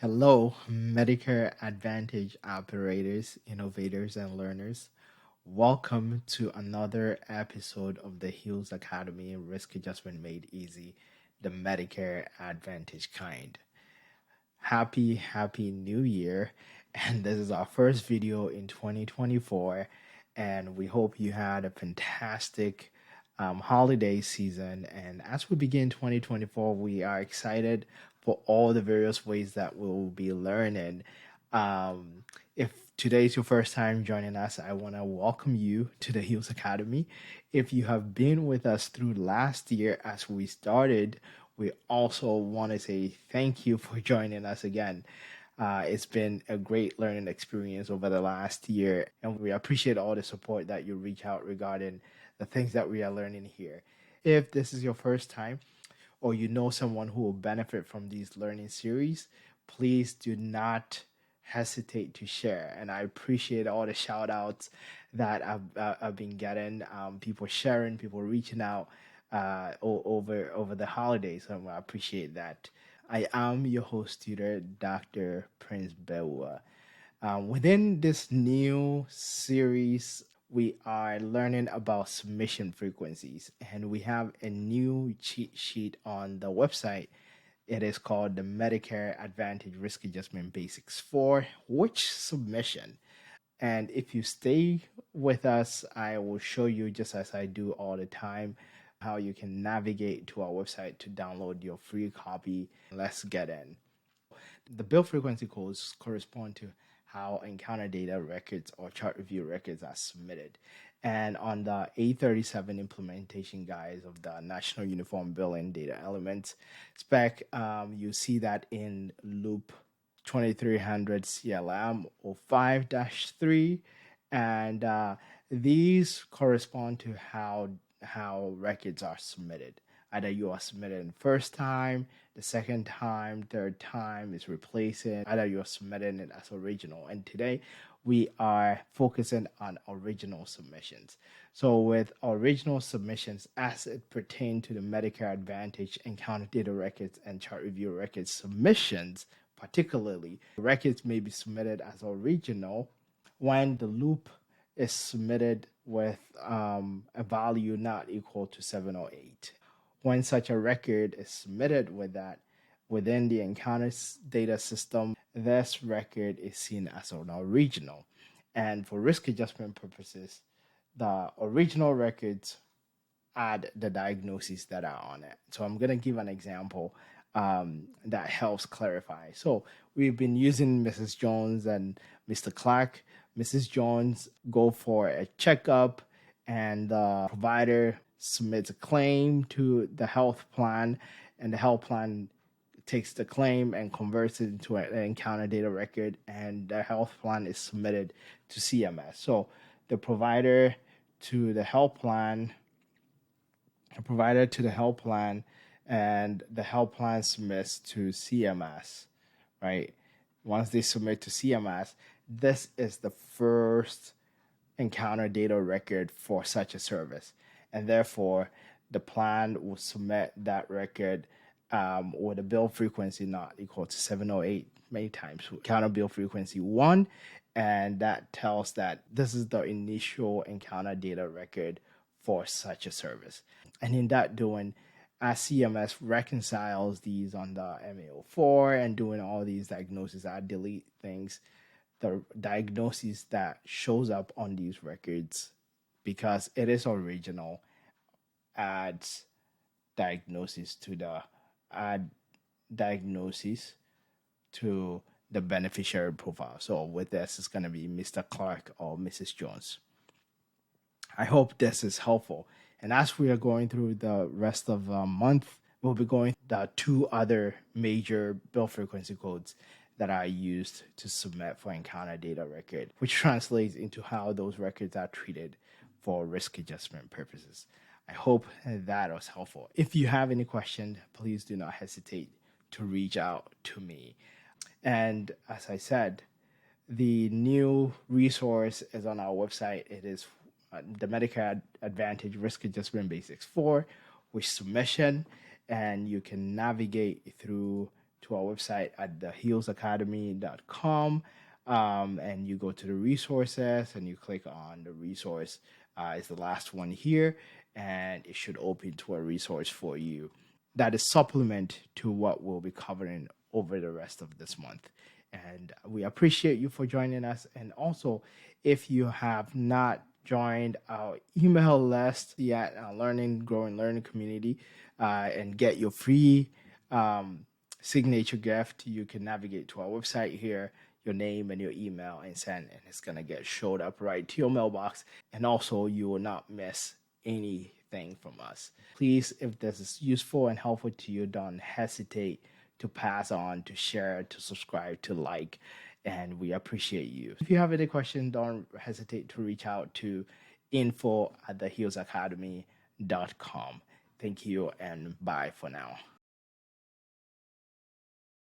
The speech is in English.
Hello, Medicare Advantage operators, innovators, and learners. Welcome to another episode of the Hills Academy Risk Adjustment Made Easy, the Medicare Advantage kind. Happy New Year. And this is our first video in 2024. And we hope you had a fantastic holiday season. And as we begin 2024, we are excited for all the various ways that we'll be learning. If today is your first time joining us, I want to welcome you to the Hills Academy. If you have been with us through last year as we started, we also want to say thank you for joining us again. It's been a great learning experience over the last year, and we appreciate all the support that you reach out regarding the things that we are learning here. If this is your first time, or you know someone who will benefit from these learning series, please do not hesitate to share. And I appreciate all the shout outs that I've been getting, people sharing, people reaching out over the holidays. So I appreciate that. I am your host tutor, Dr. Prince Bewa. Within this new series, we are learning about submission frequencies, and we have a new cheat sheet on the website. It is called the Medicare Advantage Risk Adjustment Basics 4, which submission. And if you stay with us, I will show you, just as I do all the time, how you can navigate to our website to download your free copy. Let's get in. The bill frequency codes correspond to how encounter data records or chart review records are submitted. And on the A37 implementation guides of the National Uniform Billing Data Elements spec, you see that in loop 2300 CLM 05-3, and these correspond to how records are submitted. Either you are submitted the first time, the second time, third time is replacing. Either you are submitting it as original. And today we are focusing on original submissions. So with original submissions as it pertains to the Medicare Advantage encounter data records and chart review records submissions, particularly, records may be submitted as original when the loop is submitted with a value not equal to 708. When such a record is submitted with that within the encounter data system, this record is seen as an original. And for risk adjustment purposes, the original records add the diagnoses that are on it. So I'm going to give an example that helps clarify. So we've been using Mrs. Jones and Mr. Clark. Mrs. Jones go for a checkup, and the provider submits a claim to the health plan, and the health plan takes the claim and converts it into an encounter data record, and the health plan is submitted to CMS. So the provider to the health plan, and the health plan submits to CMS, right? Once they submit to CMS, this is the first encounter data record for such a service. And therefore, the plan will submit that record with a bill frequency not equal to 708 many times. Encounter bill frequency 1, and that tells that this is the initial encounter data record for such a service. And in that doing, as CMS reconciles these on the MAO4 and doing all these diagnoses, I delete things, the diagnosis that shows up on these records, because it is original, adds diagnosis to the beneficiary profile. So with this, it's going to be Mr. Clark or Mrs. Jones. I hope this is helpful. And as we are going through the rest of the month, we'll be going the two other major bill frequency codes that are used to submit for encounter data record, which translates into how those records are treated for risk adjustment purposes. I hope that was helpful. If you have any questions, please do not hesitate to reach out to me. And as I said, the new resource is on our website. It is the Medicare Advantage Risk Adjustment Basics 4, with submission, and you can navigate through to our website at thehealsacademy.com, and you go to the resources and you click on the resource. Is the last one here, and it should open to a resource for you that is supplement to what we'll be covering over the rest of this month. And we appreciate you for joining us. And also, if you have not joined our email list yet, our growing learning community, and get your free signature gift, you can navigate to our website here, your name and your email, and send, and it's gonna get showed up right to your mailbox. And also, you will not miss anything from us. Please, if this is useful and helpful to you, don't hesitate to pass on, to share, to subscribe, to like, and we appreciate you. If you have any questions, don't hesitate to reach out to info@thehealsacademy.com. Thank you and bye for now.